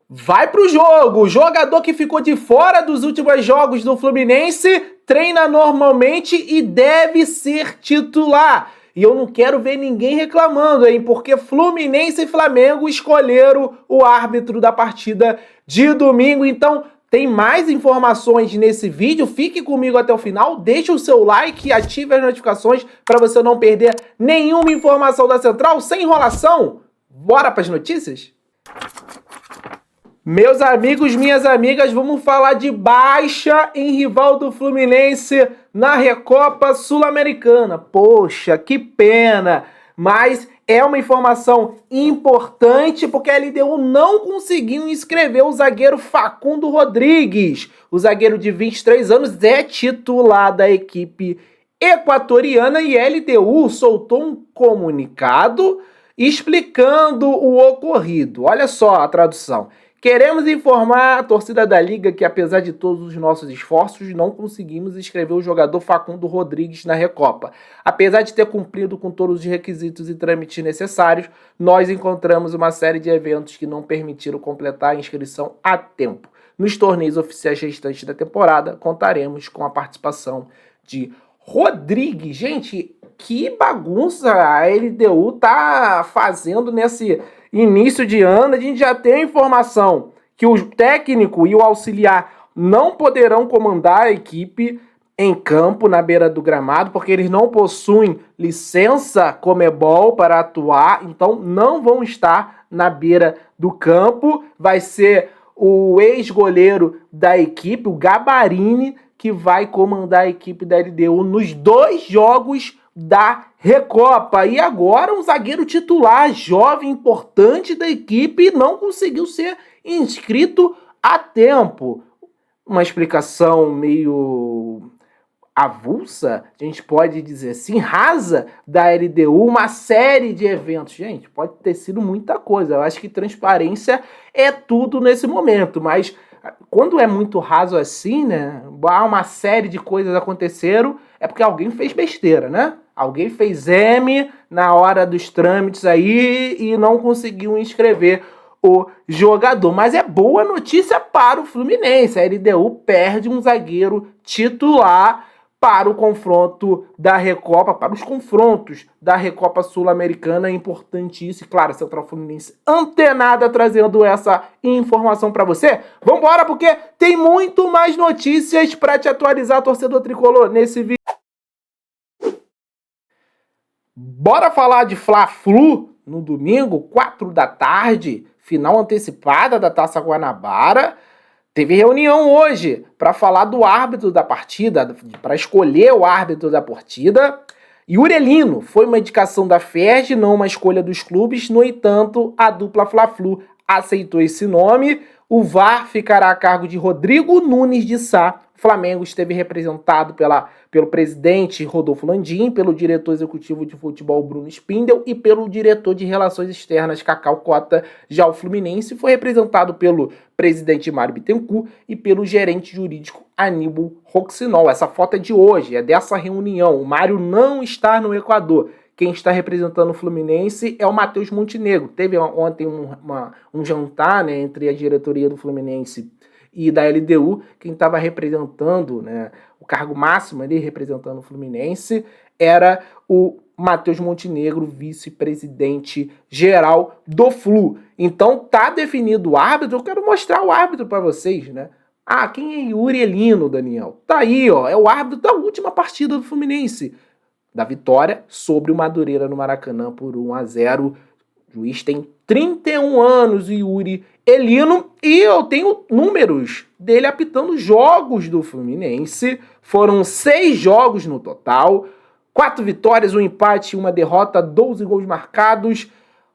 Vai pro jogo! O jogador que ficou de fora dos últimos jogos do Fluminense treina normalmente e deve ser titular. E eu não quero ver ninguém reclamando, hein? Porque Fluminense e Flamengo escolheram o árbitro da partida de domingo. Então, tem mais informações nesse vídeo. Fique comigo até o final. Deixe o seu like e ative as notificações para você não perder nenhuma informação da Central. Sem enrolação, bora para as notícias? Meus amigos, minhas amigas, vamos falar de baixa em rival do Fluminense na Recopa Sul-Americana. Poxa, que pena! Mas é uma informação importante porque a LDU não conseguiu inscrever o zagueiro Facundo Rodrigues. O zagueiro de 23 anos é titular da equipe equatoriana e a LDU soltou um comunicado explicando o ocorrido. Olha só a tradução. Queremos informar a torcida da Liga que, apesar de todos os nossos esforços, não conseguimos inscrever o jogador Facundo Rodrigues na Recopa. Apesar de ter cumprido com todos os requisitos e trâmites necessários, nós encontramos uma série de eventos que não permitiram completar a inscrição a tempo. Nos torneios oficiais restantes da temporada, contaremos com a participação de Rodrigues. Gente, que bagunça a LDU tá fazendo nesse início de ano. A gente já tem a informação que o técnico e o auxiliar não poderão comandar a equipe em campo, na beira do gramado, porque eles não possuem licença Conmebol para atuar, então não vão estar na beira do campo. Vai ser o ex-goleiro da equipe, o Gabarini, que vai comandar a equipe da LDU nos 2 jogos da Recopa. E agora um zagueiro titular, jovem, importante da equipe, não conseguiu ser inscrito a tempo. Uma explicação meio avulsa, a gente pode dizer assim, rasa da LDU, uma série de eventos. Gente, pode ter sido muita coisa. Eu acho que transparência é tudo nesse momento, mas quando é muito raso assim, né, uma série de coisas aconteceram, é porque alguém fez besteira, né? Alguém fez M na hora dos trâmites aí e não conseguiu inscrever o jogador. Mas é boa notícia para o Fluminense. A LDU perde um zagueiro titular para o confronto da Recopa, para os confrontos da Recopa Sul-Americana. É importante isso. E claro, a Central Fluminense antenada trazendo essa informação para você. Vambora, porque tem muito mais notícias para te atualizar, torcedor tricolor, nesse vídeo. Bora falar de Fla-Flu no domingo, 4 da tarde, final antecipada da Taça Guanabara. Teve reunião hoje para falar do árbitro da partida, para escolher o árbitro da partida. Yuri Elino foi uma indicação da FERJ, não uma escolha dos clubes. No entanto, a dupla Fla-Flu aceitou esse nome. O VAR ficará a cargo de Rodrigo Nunes de Sá. O Flamengo esteve representado pelo presidente Rodolfo Landim, pelo diretor executivo de futebol Bruno Spindel e pelo diretor de relações externas Cacau Cota. Já o Fluminense foi representado pelo presidente Mário Bittencourt e pelo gerente jurídico Aníbal Roxinol. Essa foto é de hoje, é dessa reunião. O Mário não está no Equador. Quem está representando o Fluminense é o Matheus Montenegro. Teve ontem um jantar, né, entre a diretoria do Fluminense e da LDU. Quem estava representando, né, o cargo máximo ali, representando o Fluminense, era o Matheus Montenegro, vice-presidente geral do Flu. Então tá definido o árbitro. Eu quero mostrar o árbitro para vocês, né? Ah, quem é Yuri Elino, Daniel? Tá aí, ó, é o árbitro da última partida do Fluminense, da vitória sobre o Madureira no Maracanã por 1-0. O juiz tem 31 anos, o Yuri Elino, e eu tenho números dele apitando jogos do Fluminense. Foram 6 jogos no total, 4 vitórias, 1 empate, 1 derrota, 12 gols marcados,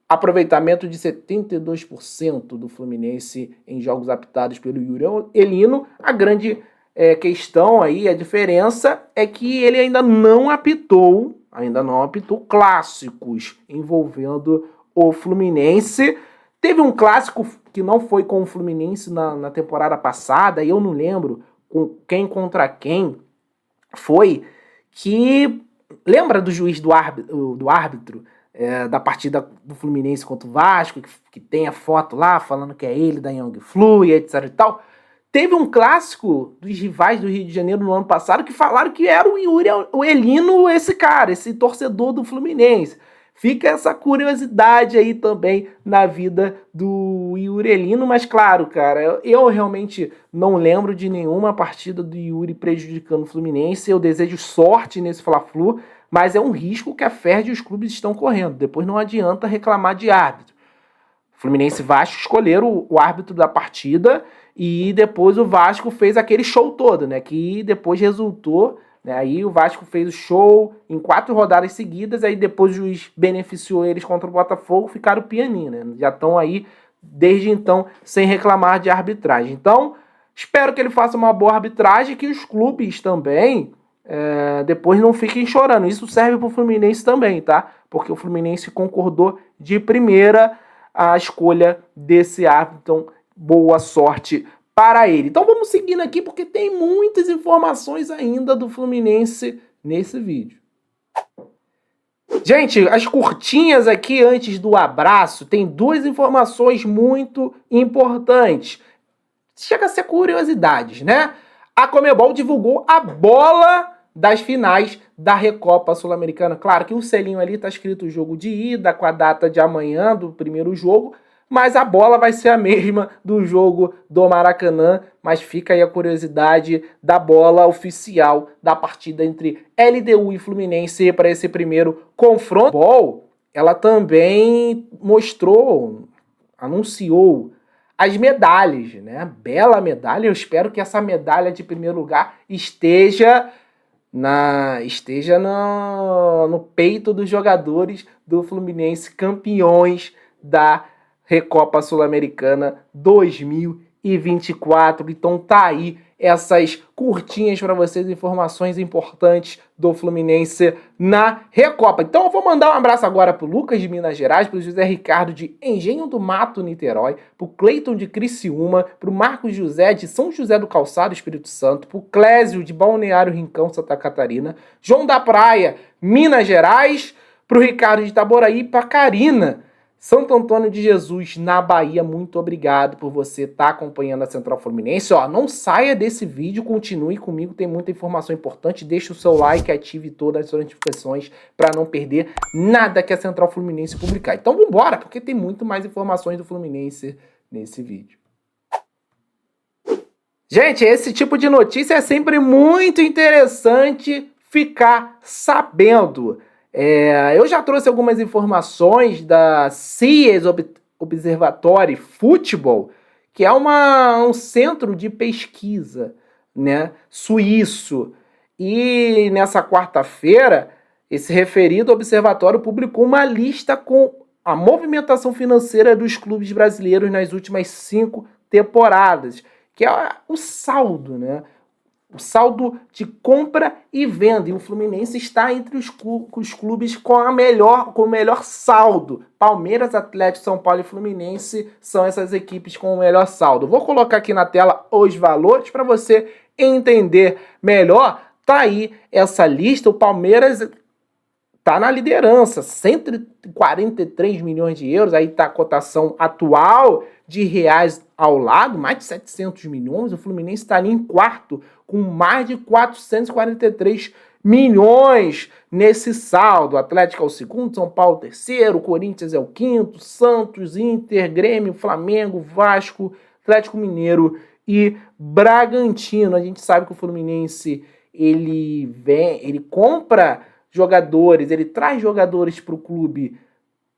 aproveitamento de 72% do Fluminense em jogos apitados pelo Yuri Elino. A grande questão aí, a diferença é que ele ainda não apitou clássicos envolvendo o Fluminense. Teve um clássico que não foi com o Fluminense na temporada passada, e eu não lembro quem contra quem foi, que lembra do juiz do árbitro da partida do Fluminense contra o Vasco, que tem a foto lá falando que é ele, da Young Flu e etc e tal. Teve um clássico dos rivais do Rio de Janeiro no ano passado que falaram que era o Yuri o Elino, esse cara, esse torcedor do Fluminense. Fica essa curiosidade aí também na vida do Yuri Elino, mas claro, cara, eu realmente não lembro de nenhuma partida do Yuri prejudicando o Fluminense. Eu desejo sorte nesse Fla-Flu, mas é um risco que a Ferdi e os clubes estão correndo. Depois não adianta reclamar de árbitro. Fluminense e Vasco escolheram o árbitro da partida e depois o Vasco fez aquele show todo, né? Que depois resultou, né? Aí o Vasco fez o show em 4 rodadas seguidas, aí depois o juiz beneficiou eles contra o Botafogo, ficaram pianinho, né? Já estão aí desde então sem reclamar de arbitragem. Então, espero que ele faça uma boa arbitragem, que os clubes também depois não fiquem chorando. Isso serve para o Fluminense também, tá? Porque o Fluminense concordou de primeira a escolha desse árbitro. Então, boa sorte para ele. Então vamos seguindo aqui porque tem muitas informações ainda do Fluminense nesse vídeo. Gente, as curtinhas aqui antes do abraço tem 2 informações muito importantes. Chega a ser curiosidades, né? A Conmebol divulgou a bola das finais da Recopa Sul-Americana. Claro que o selinho ali tá escrito jogo de ida, com a data de amanhã do primeiro jogo, mas a bola vai ser a mesma do jogo do Maracanã. Mas fica aí a curiosidade da bola oficial da partida entre LDU e Fluminense para esse primeiro confronto. Ela também anunciou as medalhas, né? Bela medalha. Eu espero que essa medalha de primeiro lugar esteja no peito dos jogadores do Fluminense, campeões da Recopa Sul-Americana 2024. Então tá aí essas curtinhas para vocês, informações importantes do Fluminense na Recopa. Então eu vou mandar um abraço agora pro Lucas de Minas Gerais, pro José Ricardo de Engenho do Mato, Niterói, pro Cleiton de Criciúma, pro Marcos José de São José do Calçado, Espírito Santo, pro Clésio de Balneário Rincão, Santa Catarina, João da Praia, Minas Gerais, pro Ricardo de Itaboraí e pra Karina, Santo Antônio de Jesus, na Bahia. Muito obrigado por você estar acompanhando a Central Fluminense. Ó, não saia desse vídeo, continue comigo, tem muita informação importante. Deixe o seu like, ative todas as suas notificações para não perder nada que a Central Fluminense publicar. Então vambora, porque tem muito mais informações do Fluminense nesse vídeo. Gente, esse tipo de notícia é sempre muito interessante ficar sabendo. Eu já trouxe algumas informações da CIES Observatory Futebol, que é um centro de pesquisa, né, suíço. E nessa quarta-feira, esse referido observatório publicou uma lista com a movimentação financeira dos clubes brasileiros nas últimas 5 temporadas, que é o saldo, né? O saldo de compra e venda. E o Fluminense está entre os clubes com o melhor saldo. Palmeiras, Atlético, São Paulo e Fluminense são essas equipes com o melhor saldo. Vou colocar aqui na tela os valores para você entender melhor. Tá aí essa lista. O Palmeiras tá na liderança, 143 milhões de euros. Aí tá a cotação atual de reais ao lado, mais de 700 milhões. O Fluminense está ali em quarto, com mais de 443 milhões nesse saldo. O Atlético é o segundo, São Paulo o terceiro, o Corinthians é o quinto, Santos, Inter, Grêmio, Flamengo, Vasco, Atlético Mineiro e Bragantino. A gente sabe que o Fluminense ele compra jogadores, ele traz jogadores para o clube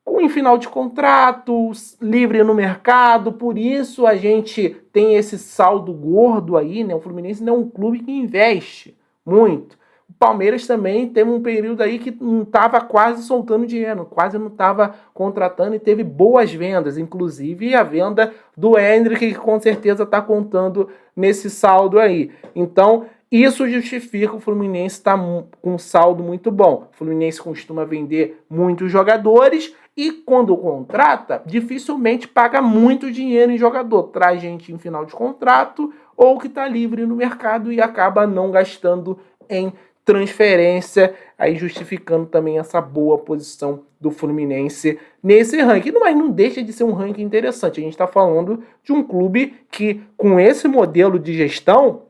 em final de contrato, livre no mercado. Por isso a gente tem esse saldo gordo aí, né? O Fluminense não é um clube que investe muito. O Palmeiras também teve um período aí que não estava quase soltando dinheiro, quase não estava contratando e teve boas vendas, inclusive a venda do Endrick, que com certeza está contando nesse saldo aí. Então, isso justifica o Fluminense estar com um saldo muito bom. O Fluminense costuma vender muitos jogadores e quando contrata, dificilmente paga muito dinheiro em jogador. Traz gente em final de contrato ou que está livre no mercado e acaba não gastando em transferência, aí justificando também essa boa posição do Fluminense nesse ranking. Mas não deixa de ser um ranking interessante. A gente está falando de um clube que, com esse modelo de gestão,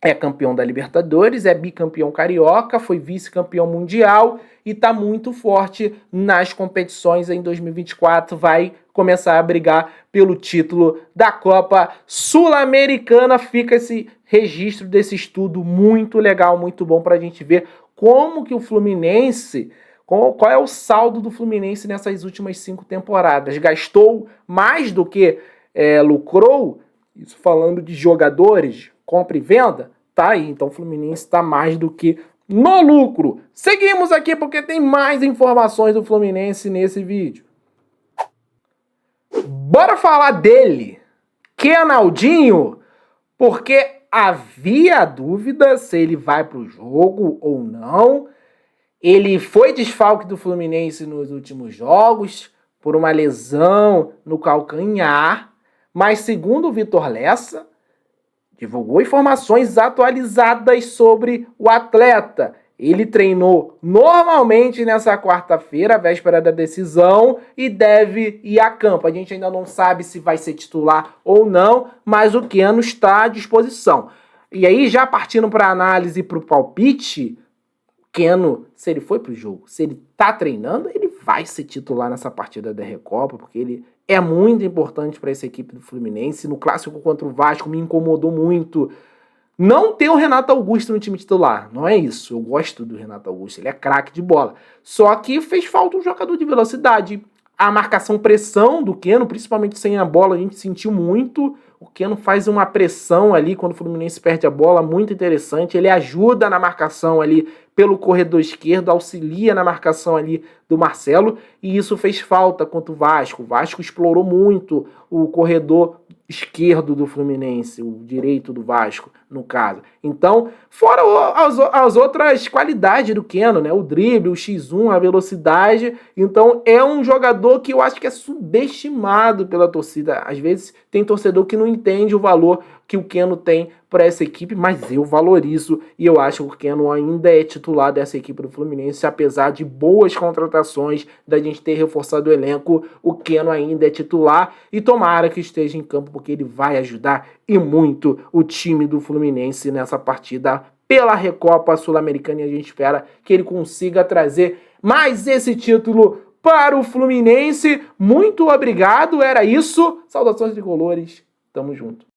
é campeão da Libertadores, é bicampeão carioca, foi vice-campeão mundial e está muito forte nas competições. Em 2024 vai começar a brigar pelo título da Copa Sul-Americana. Fica esse registro desse estudo muito legal, muito bom para a gente ver como que o Fluminense, qual é o saldo do Fluminense nessas últimas 5 temporadas. Gastou mais do que lucrou, isso falando de jogadores, compra e venda, tá aí. Então o Fluminense está mais do que no lucro. Seguimos aqui porque tem mais informações do Fluminense nesse vídeo. Bora falar dele, Kenaldinho, porque havia dúvida se ele vai para o jogo ou não. Ele foi desfalque do Fluminense nos últimos jogos por uma lesão no calcanhar, mas segundo o Vitor Lessa, divulgou informações atualizadas sobre o atleta. Ele treinou normalmente nessa quarta-feira, véspera da decisão, e deve ir a campo. A gente ainda não sabe se vai ser titular ou não, mas o Keno está à disposição. E aí, já partindo para a análise, para o palpite, Keno, se ele foi para o jogo, se ele está treinando, ele vai ser titular nessa partida da Recopa, porque ele é muito importante para essa equipe do Fluminense. No clássico contra o Vasco me incomodou muito não ter o Renato Augusto no time titular. Não é isso, eu gosto do Renato Augusto, ele é craque de bola. Só que fez falta um jogador de velocidade. A marcação-pressão do Keno, principalmente sem a bola, a gente sentiu muito. O Keno faz uma pressão ali quando o Fluminense perde a bola, muito interessante. Ele ajuda na marcação ali pelo corredor esquerdo, auxilia na marcação ali do Marcelo, e isso fez falta contra o Vasco. O Vasco explorou muito o corredor esquerdo do Fluminense, o direito do Vasco, no caso. Então, fora as outras qualidades do Keno, né? O drible, o X1, a velocidade. Então, é um jogador que eu acho que é subestimado pela torcida. Às vezes, tem torcedor que não entende o valor que o Keno tem para essa equipe, mas eu valorizo e eu acho que o Keno ainda é titular dessa equipe do Fluminense, apesar de boas contratações, da gente ter reforçado o elenco, o Keno ainda é titular e tomara que esteja em campo, porque ele vai ajudar e muito o time do Fluminense nessa partida pela Recopa Sul-Americana, e a gente espera que ele consiga trazer mais esse título para o Fluminense. Muito obrigado, era isso. Saudações tricolores, tamo junto.